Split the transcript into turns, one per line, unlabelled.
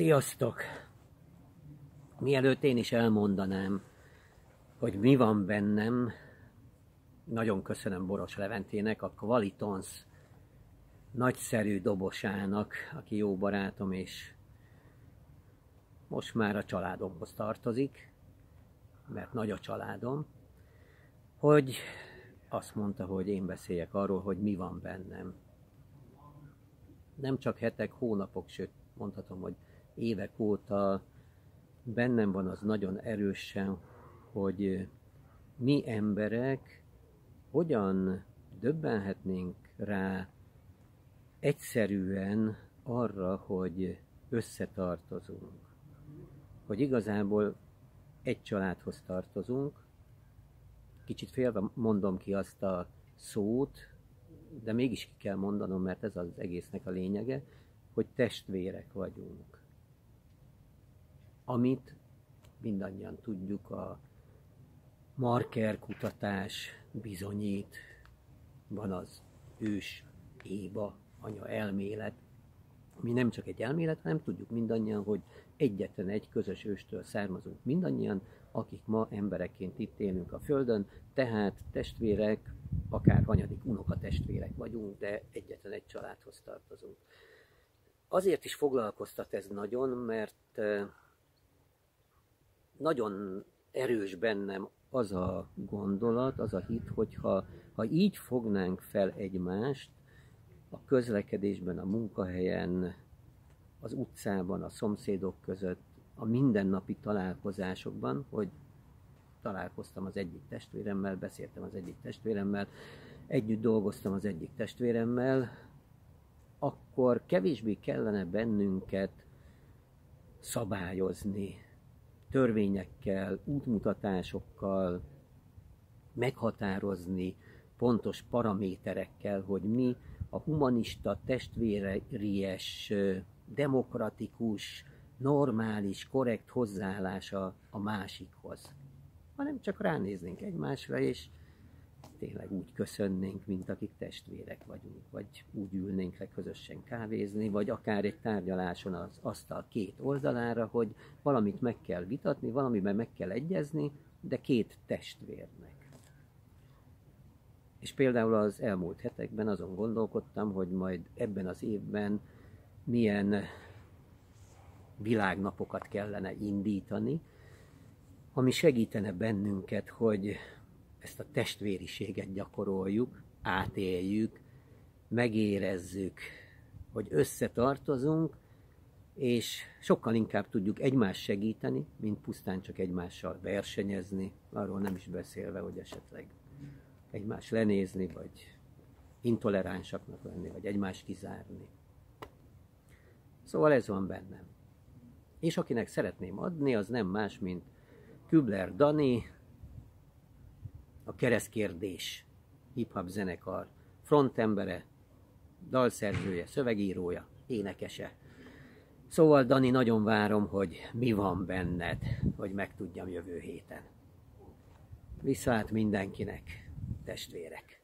Sziasztok! Mielőtt én is elmondanám, hogy mi van bennem, nagyon köszönöm Boros Leventének, a Qualitons nagyszerű dobosának, aki jó barátom, és most már a családomhoz tartozik, mert nagy a családom, hogy azt mondta, hogy én beszéljek arról, hogy mi van bennem. Nem csak hetek, hónapok, sőt mondhatom, hogy évek óta bennem van az nagyon erősen, hogy mi emberek hogyan döbbenhetnénk rá egyszerűen arra, hogy összetartozunk. Hogy igazából egy családhoz tartozunk, kicsit félve mondom ki azt a szót, de mégis ki kell mondanom, mert ez az egésznek a lényege, hogy testvérek vagyunk. Amit mindannyian tudjuk, a marker kutatás bizonyít, van az ős éba, anya elmélet, ami nem csak egy elmélet, hanem tudjuk mindannyian, hogy egyetlen egy közös őstől származunk mindannyian, akik ma emberekként itt élünk a Földön, tehát testvérek, akár hanyadik unokatestvérek vagyunk, de egyetlen egy családhoz tartozunk. Azért is foglalkoztat ez nagyon, mert nagyon erős bennem az a gondolat, az a hit, hogy ha így fognánk fel egymást, a közlekedésben, a munkahelyen, az utcában, a szomszédok között, a mindennapi találkozásokban, hogy találkoztam az egyik testvéremmel, beszéltem az egyik testvéremmel, együtt dolgoztam az egyik testvéremmel, akkor kevésbé kellene bennünket szabályozni, törvényekkel, útmutatásokkal, meghatározni pontos paraméterekkel, hogy mi a humanista, testvéries, demokratikus, normális, korrekt hozzáállása a másikhoz. Hanem csak ránéznénk egymásra, és tényleg úgy köszönnénk, mint akik testvérek vagyunk, vagy úgy ülnénk le közösen kávézni, vagy akár egy tárgyaláson az asztal két oldalára, hogy valamit meg kell vitatni, valamiben meg kell egyezni, de két testvérnek. És például az elmúlt hetekben azon gondolkodtam, hogy majd ebben az évben milyen világnapokat kellene indítani, ami segítene bennünket, hogy ezt a testvériséget gyakoroljuk, átéljük, megérezzük, hogy összetartozunk, és sokkal inkább tudjuk egymást segíteni, mint pusztán csak egymással versenyezni, arról nem is beszélve, hogy esetleg egymást lenézni, vagy intoleránsaknak lenni, vagy egymást kizárni. Szóval ez van bennem. És akinek szeretném adni, az nem más, mint Kübler Dani, a Keresztkérdés hip-hop zenekar frontembere, dalszerzője, szövegírója, énekese. Szóval Dani, nagyon várom, hogy mi van benned, hogy megtudjam jövő héten. Viszlát mindenkinek, testvérek!